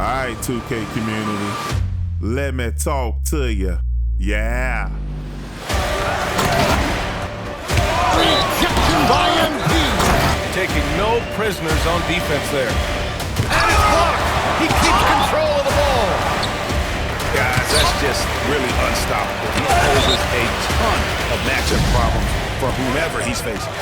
Alright, 2K community, let me talk to you. Yeah. Rejection by MP. Taking no prisoners on defense there. And it's blocked. He keeps control of the ball. Guys, that's just really unstoppable. He poses a ton of matchup problems for whomever he's facing.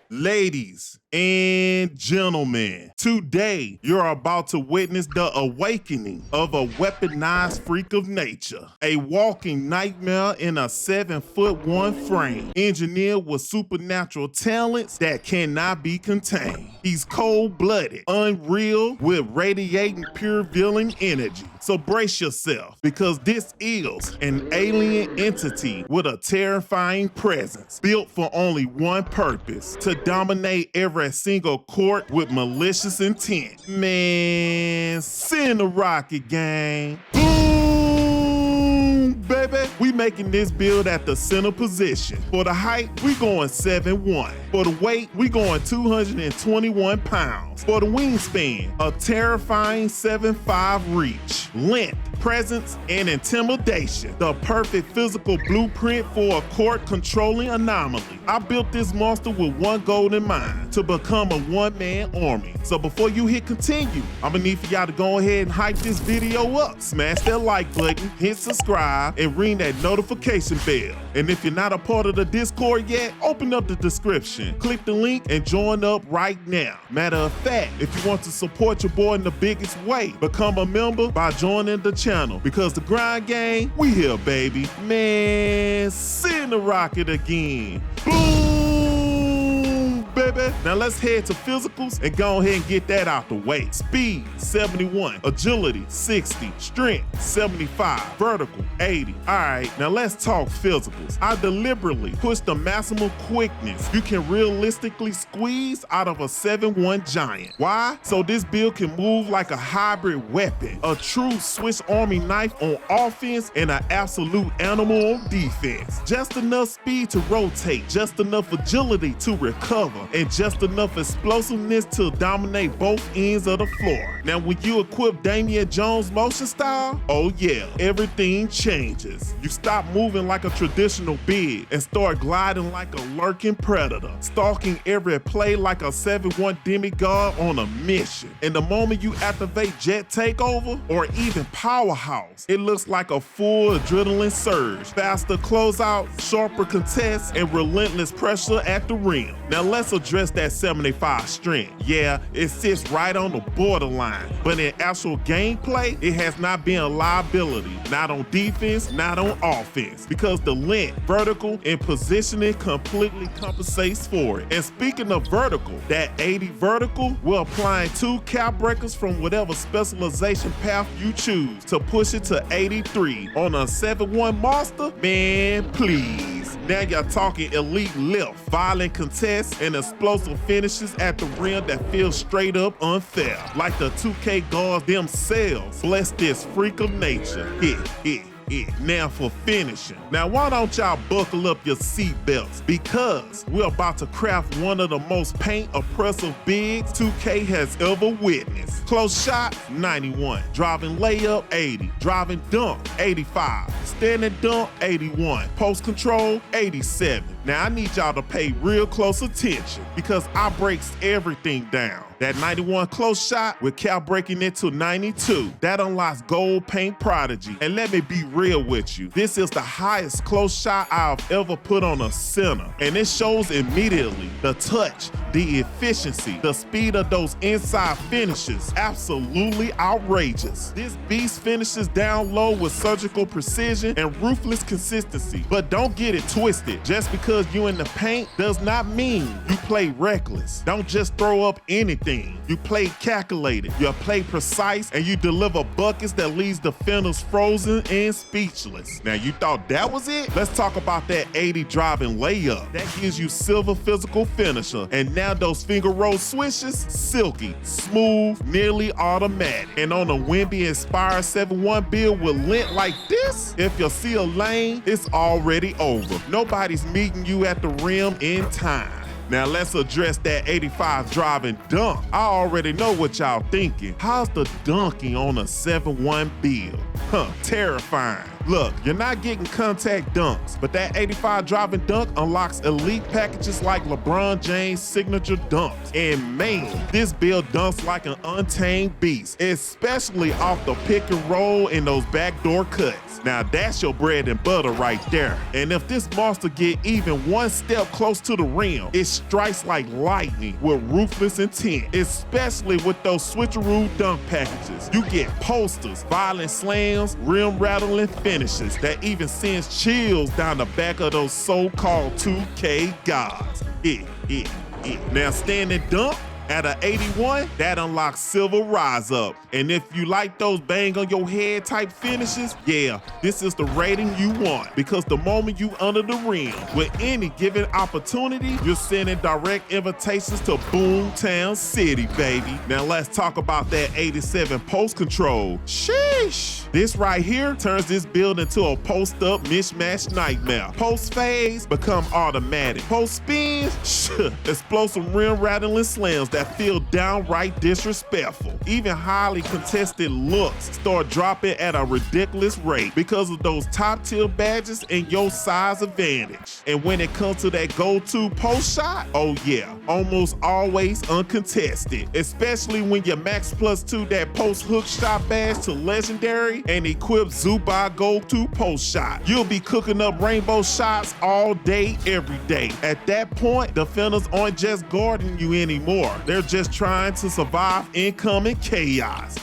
Ladies and gentlemen, today you're about to witness the awakening of a weaponized freak of nature, a walking nightmare in a 7'1" frame, engineered with supernatural talents that cannot be contained. He's cold-blooded, unreal, with radiating pure villain energy. So brace yourself, because this is an alien entity with a terrifying presence, built for only one purpose: to dominate every single court with malicious intent. Man, send the rocket, gang. Boom, baby. We making this build at the center position. For the height, we going 7'1". For the weight, we going 221 pounds. For the wingspan, a terrifying 7'5" reach. Length, presence, and intimidation. The perfect physical blueprint for a court-controlling anomaly. I built this monster with one goal in mind: to become a one-man army. So before you hit continue, I'm gonna need for y'all to go ahead and hype this video up. Smash that like button, hit subscribe, and ring that notification bell. And if you're not a part of the Discord yet, open up the description, click the link, and join up right now. Matter of fact, if you want to support your boy in the biggest way, become a member by joining the channel, because the grind gang, we here, baby. Man, send the rocket again. Boom, baby. Now let's head to physicals and go ahead and get that out the way. Speed, 71. Agility, 60. Strength, 75. Vertical, 80. All right, now let's talk physicals. I deliberately pushed the maximum quickness you can realistically squeeze out of a 7'1" giant. Why? So this build can move like a hybrid weapon, a true Swiss Army knife on offense and an absolute animal on defense. Just enough speed to rotate, just enough agility to recover, and just enough explosiveness to dominate both ends of the floor. Now when you equip Damian Jones' motion style, oh yeah, everything changes. You stop moving like a traditional big and start gliding like a lurking predator, stalking every play like a 7'1" demigod on a mission. And the moment you activate Jet Takeover or even Powerhouse, it looks like a full adrenaline surge, faster closeout, sharper contests, and relentless pressure at the rim. Now let's address that 75 strength. Yeah, it sits right on the borderline, but in actual gameplay, it has not been a liability. Not on defense, not on offense, because the length, vertical, and positioning completely compensates for it. And speaking of vertical, that 80 vertical, we're applying 2 cap breakers from whatever specialization path you choose to push it to 83 on a 7'1" monster. Man, please. Now you're talking elite lift, violent contests, and explosive finishes at the rim that feel straight up unfair. Like the 2K guards themselves bless this freak of nature. Now for finishing. Now why don't y'all buckle up your seatbelts, because we're about to craft one of the most paint oppressive bigs 2K has ever witnessed. Close shot, 91. Driving layup, 80. Driving dunk, 85. Standing dunk, 81. Post control, 87. Now I need y'all to pay real close attention, because I breaks everything down. That 91 close shot with cap breaking it to 92. That unlocks gold paint prodigy. And let me be real with you, this is the highest close shot I've ever put on a center. And it shows immediately. The touch, the efficiency, the speed of those inside finishes, absolutely outrageous. This beast finishes down low with surgical precision and ruthless consistency. But don't get it twisted. Just because you in the paint does not mean you play reckless. Don't just throw up anything. You play calculated, you play precise, and you deliver buckets that leaves defenders frozen and speechless. Now you thought that was it? Let's talk about that 80 driving layup. That gives you silver physical finisher. And now those finger roll swishes, silky, smooth, nearly automatic. And on a Wemby inspired 7'1" build with length like this, if you see a lane, it's already over. Nobody's meeting you at the rim in time. Now let's address that 85 drive and dunk. I already know what y'all thinking. How's the dunking on a 7-1 build? Terrifying. Look, you're not getting contact dunks, but that 85 drive and dunk unlocks elite packages like LeBron James' signature dunks. And man, this build dunks like an untamed beast, especially off the pick and roll and those backdoor cuts. Now that's your bread and butter right there. And if this monster get even one step close to the rim, it strikes like lightning with ruthless intent, especially with those switcheroo dunk packages. You get posters, violent slams, rim rattling finishes that even sends chills down the back of those so-called 2K gods. Now standing dunk at a 81, that unlocks Silver Rise Up. And if you like those bang on your head type finishes, yeah, this is the rating you want. Because the moment you under the rim, with any given opportunity, you're sending direct invitations to Boomtown City, baby. Now let's talk about that 87 post control. Sheesh. This right here turns this build into a post-up mismatch nightmare. Post phase become automatic. Post spins, explosive rim rattling slams that feel downright disrespectful. Even highly contested looks start dropping at a ridiculous rate because of those top tier badges and your size advantage. And when it comes to that go-to post shot, oh yeah, almost always uncontested, especially when you max +2 that post hook shot badge to legendary and equip Zubai go-to post shot. You'll be cooking up rainbow shots all day, every day. At that point, defenders aren't just guarding you anymore. They're just trying to survive incoming chaos.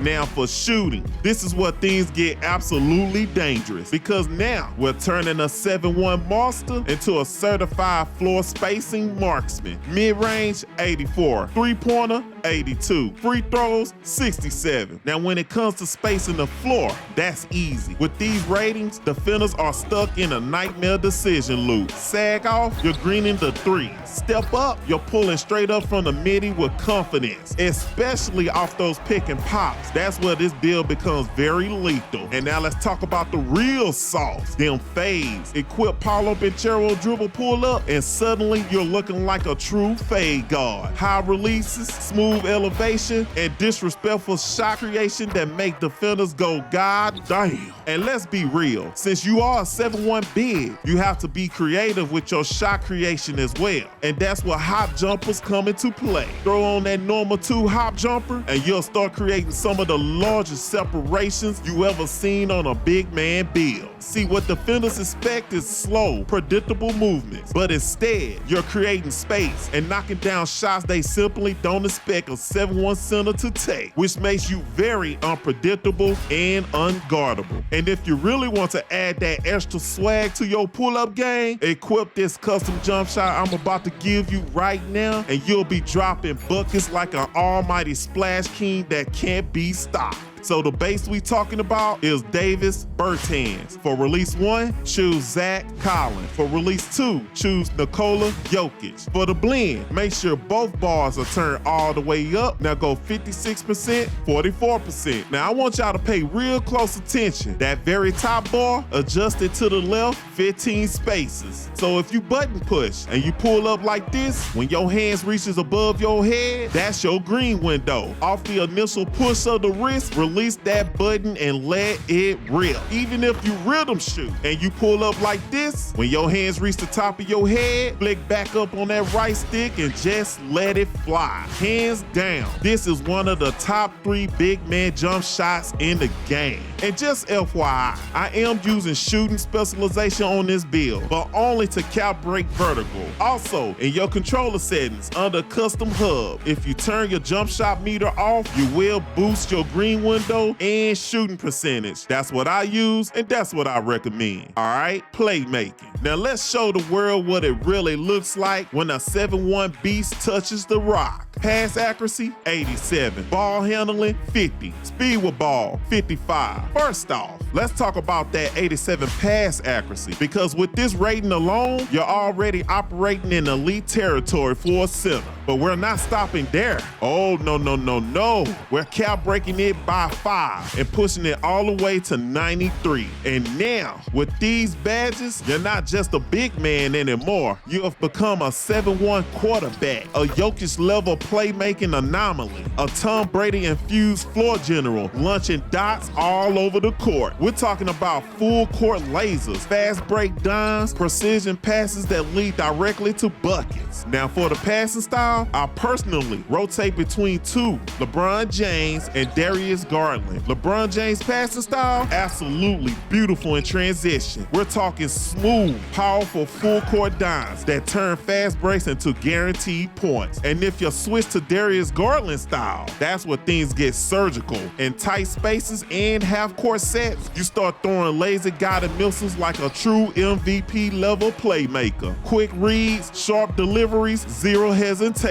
Now for shooting, this is where things get absolutely dangerous, because now we're turning a 7-1 monster into a certified floor spacing marksman. Mid-range, 84. Three-pointer, 82. Free throws, 67. Now when it comes to spacing the floor, that's easy. With these ratings, defenders are stuck in a nightmare decision loop. Sag off, you're greening the three. Step up, you're pulling straight up from the midi with confidence, especially off those pick and pops. That's where this build becomes very lethal. And now let's talk about the real sauce, them fades. Equip Paulo Banchero dribble pull up, and suddenly you're looking like a true fade guard. High releases, smooth elevation, and disrespectful shot creation that make defenders go god damn. And let's be real, since you are a 7-1 big, you have to be creative with your shot creation as well. And that's where hop jumpers come into play. Throw on that normal 2 hop jumper and you'll start creating some of the largest separations you ever seen on a big man build. See, what defenders expect is slow, predictable movements, but instead, you're creating space and knocking down shots they simply don't expect a 7-1 center to take, which makes you very unpredictable and unguardable. And if you really want to add that extra swag to your pull-up game, equip this custom jump shot I'm about to give you right now, and you'll be dropping buckets like an almighty Splash King that can't be stopped. So the base we talking about is Davis Bertans. For release 1, choose Zach Collins. For release 2, choose Nikola Jokić. For the blend, make sure both bars are turned all the way up. Now go 56%, 44%. Now I want y'all to pay real close attention. That very top bar adjusted to the left 15 spaces. So if you button push and you pull up like this, when your hands reaches above your head, that's your green window. Off the initial push of the wrist, release that button and let it rip. Even if you rhythm shoot and you pull up like this, when your hands reach the top of your head, flick back up on that right stick and just let it fly. Hands down, this is one of the top 3 big man jump shots in the game. And just FYI, I am using shooting specialization on this build, but only to calibrate vertical. Also, in your controller settings under custom hub, if you turn your jump shot meter off, you will boost your green window and shooting percentage. That's what I use, and that's what I recommend. All right, playmaking. Now let's show the world what it really looks like when a 7-1 beast touches the rock. Pass accuracy, 87. Ball handling, 50. Speed with ball, 55. First off, Let's talk about that 87 pass accuracy, because with this rating alone, you're already operating in elite territory for a center. But we're not stopping there. Oh, no. We're cap breaking it by 5 and pushing it all the way to 93. And now, with these badges, you're not just a big man anymore. You have become a 7-1 quarterback, a Jokić level playmaking anomaly, a Tom Brady infused floor general, launching dots all over the court. We're talking about full court lasers, fast break dimes, precision passes that lead directly to buckets. Now for the passing style, I personally rotate between two, LeBron James and Darius Garland. LeBron James passing style, absolutely beautiful in transition. We're talking smooth, powerful full court dimes that turn fast breaks into guaranteed points. And if you switch to Darius Garland style, that's where things get surgical. In tight spaces and half-court sets, you start throwing laser-guided missiles like a true MVP-level playmaker. Quick reads, sharp deliveries, zero hesitations.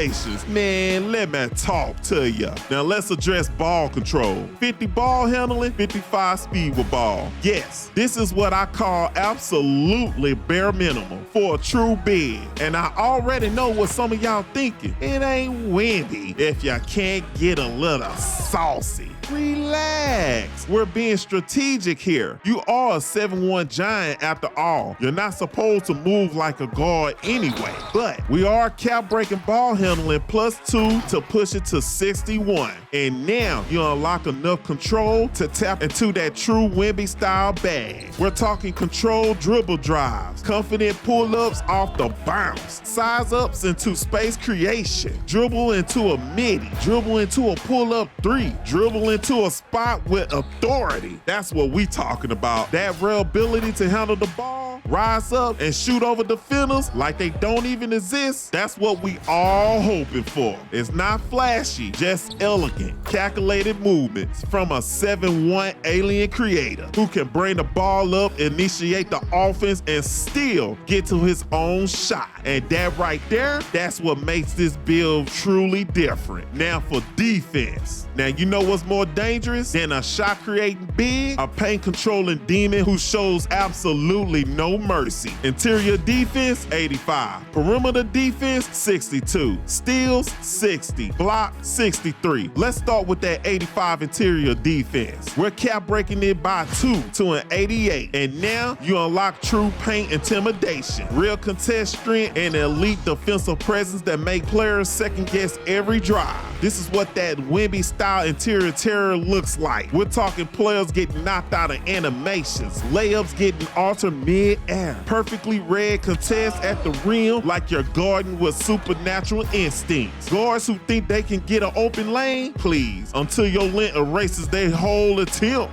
Man, let me talk to ya. Now let's address ball control. 50 ball handling, 55 speed with ball. Yes, this is what I call absolutely bare minimum for a true big. And I already know what some of y'all thinking. It ain't Wemby if you can't get a little saucy. Relax. We're being strategic here. You are a 7-1 giant after all. You're not supposed to move like a guard anyway. But we are cap breaking ball handling +2 to push it to 61. And now you unlock enough control to tap into that true Wemby style bag. We're talking controlled dribble drives, confident pull-ups off the bounce, size ups into space creation, dribble into a midi, dribble into a pull-up 3, dribble into a spot with authority. That's what we talking about. That rare ability to handle the ball, rise up and shoot over defenders like they don't even exist. That's what we all hoping for. It's not flashy, just elegant, calculated movements from a 7-1 alien creator who can bring the ball up, initiate the offense, and still get to his own shot. And that right there, that's what makes this build truly different. Now for defense. Now you know what's more dangerous than a shot creating big, a paint controlling demon who shows absolutely no mercy. Interior defense, 85. Perimeter defense, 62. Steals, 60. Block, 63. Let's start with that 85 interior defense. We're cap breaking it by 2 to an 88. And now you unlock true paint intimidation, real contest strength, and elite defensive presence that make players second guess every drive. This is what that Wemby style interior terror looks like. We're talking players getting knocked out of animations, layups getting altered mid-air, perfectly read contests at the rim like you're guarding with supernatural instincts. Guards who think they can get an open lane, please, until your length erases their whole attempt.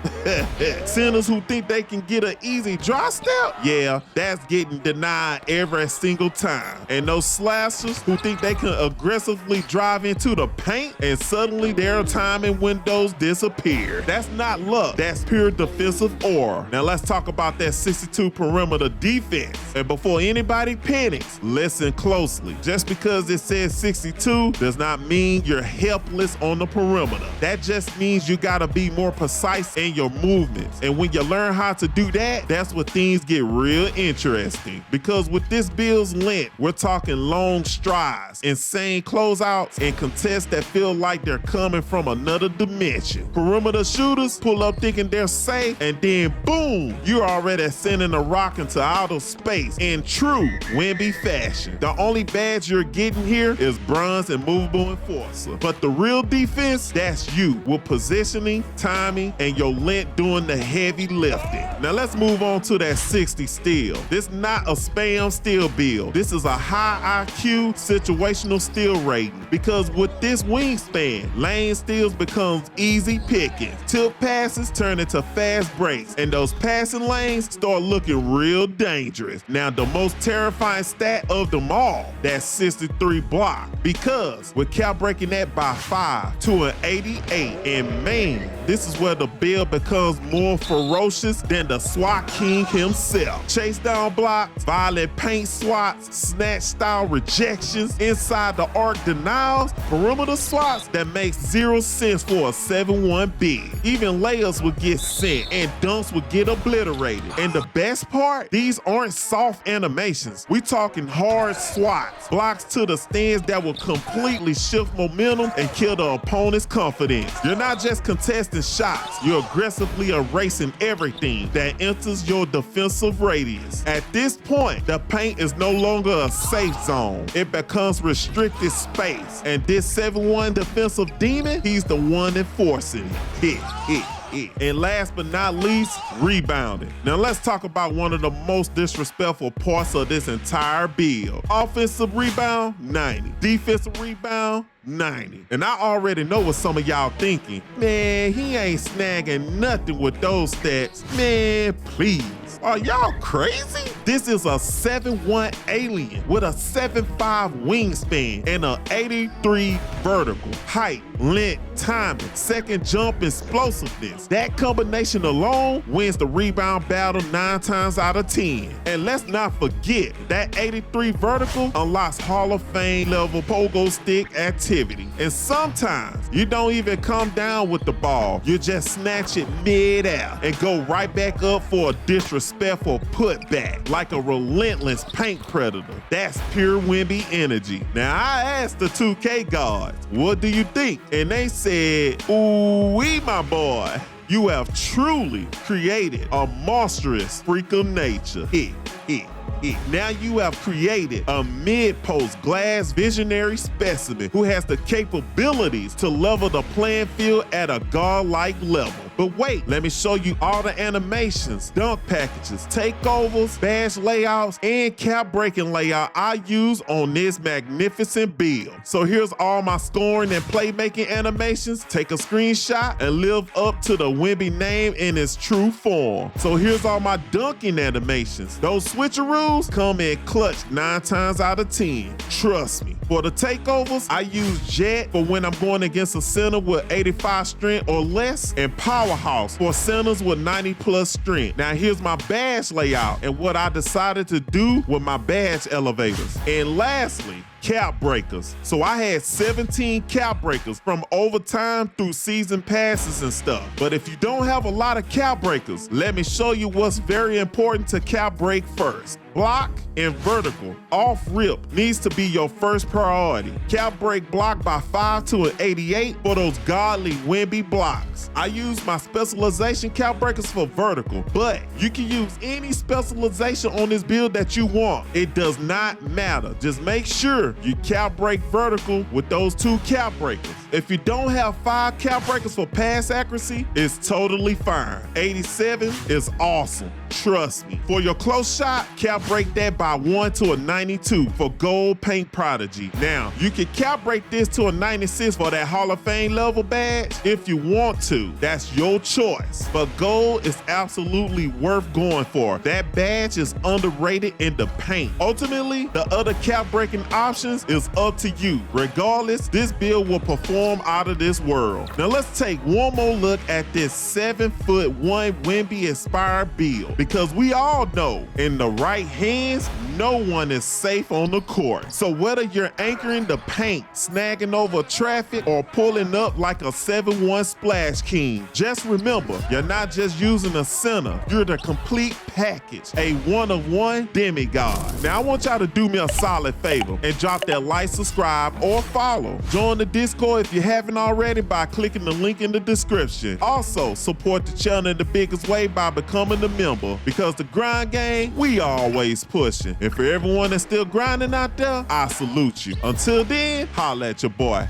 Centers who think they can get an easy draw step, yeah, that's getting denied every single time. And those slashers who think they can aggressively drive into the paint and suddenly their timing windows disappear. That's not luck, that's pure defensive aura. Now let's talk about that 62 perimeter defense. And before anybody panics, listen closely. Just because it says 62 does not mean you're helpless on the perimeter. That just means you gotta be more precise in your movements. And when you learn how to do that, that's where things get real interesting. Because with this build's length, we're talking long strides, insane closeouts, and contests that feel like they're coming from another dimension. Perimeter shooters pull up thinking they're safe, and then boom, you're already sending a rock into outer space in true Wemby fashion. The only badge you're getting here is bronze and movable enforcer. But the real defense, that's you, with positioning, timing, and your length doing the heavy lifting. Now let's move on to that 60 steal. This not a spam steal build. This is a high IQ situational steal rating, because with this wingspan, lane steals becomes easy pickings. Tip passes turn into fast breaks, and those passing lanes start looking real dangerous. Now the most terrifying stat of them all, that 63 block, because we're cap breaking that by 5 to an 88. And man, this is where the build becomes more ferocious than the SWAT King himself. Chase down blocks, violent paint swats, snatch style rejections, inside the arc denials, perimeter swats that makes zero sense for a 7-1 big. Even layups would get sent. in and dunks would get obliterated. And the best part, these aren't soft animations. We talking hard swats, blocks to the stands that will completely shift momentum and kill the opponent's confidence. You're not just contesting shots, you're aggressively erasing everything that enters your defensive radius. At this point, the paint is no longer a safe zone. It becomes restricted space. And this 7-1 defensive demon, he's the one enforcing it. And last but not least, rebounding. Now let's talk about one of the most disrespectful parts of this entire build. Offensive rebound, 90. Defensive rebound, 90. And I already know what some of y'all thinking. Man, he ain't snagging nothing with those stats. Man, please. Are y'all crazy? This is a 7-1 alien with a 7'5 wingspan and a 83 vertical. Height, length, timing, second jump explosiveness. That combination alone wins the rebound battle 9 times out of 10. And let's not forget that 83 vertical unlocks Hall of Fame level pogo stick activity. And sometimes you don't even come down with the ball. You just snatch it mid-air and go right back up for a disrespectful putback like a relentless paint predator. That's pure Wemby energy. Now I asked the 2K gods, what do you think? And they said, ooh-wee, my boy, you have truly created a monstrous freak of nature. Now you have created a mid-post glass visionary specimen who has the capabilities to level the playing field at a godlike level. But wait, let me show you all the animations, dunk packages, takeovers, badge layouts, and cap breaking layout I use on this magnificent build. So here's all my scoring and playmaking animations. Take a screenshot and live up to the Wemby name in its true form. So here's all my dunking animations. Those switcheroos come in clutch 9 times out of 10. Trust me. For the takeovers, I use Jet for when I'm going against a center with 85 strength or less, and Powerhouse for centers with 90 plus strength. Now here's my badge layout and what I decided to do with my badge elevators. And lastly, cap breakers. So I had 17 cap breakers from overtime through season passes and stuff. But if you don't have a lot of cap breakers, let me show you what's very important to cap break first. Block and vertical off rip needs to be your first priority. Cap break block by 5 to an 88 for those godly Wemby blocks. I use my specialization cap breakers for vertical, but you can use any specialization on this build that you want. It does not matter. Just make sure you cap break vertical with those 2 cap breakers. If you don't have 5 cap breakers for pass accuracy, it's totally fine. 87 is awesome. Trust me. For your close shot, cap break that by 1 to a 92 for gold paint prodigy. Now, you can cap break this to a 96 for that Hall of Fame level badge if you want to. That's your choice. But gold is absolutely worth going for. That badge is underrated in the paint. Ultimately, the other cap breaking options is up to you. Regardless, this build will perform out of this world. Now let's take one more look at this 7'1" Wemby inspired build, because we all know in the right hands, no one is safe on the court. So whether you're anchoring the paint, snagging over traffic, or pulling up like a 7'1" Splash King, just remember, you're not just using a center, you're the complete package, a one-of-one demigod. Now I want y'all to do me a solid favor and drop that like, subscribe, or follow. Join the Discord if you haven't already by clicking the link in the description. Also, support the channel in the biggest way by becoming a member, because the grind game, we always pushing. And for everyone that's still grinding out there, I salute you. Until then, holla at your boy.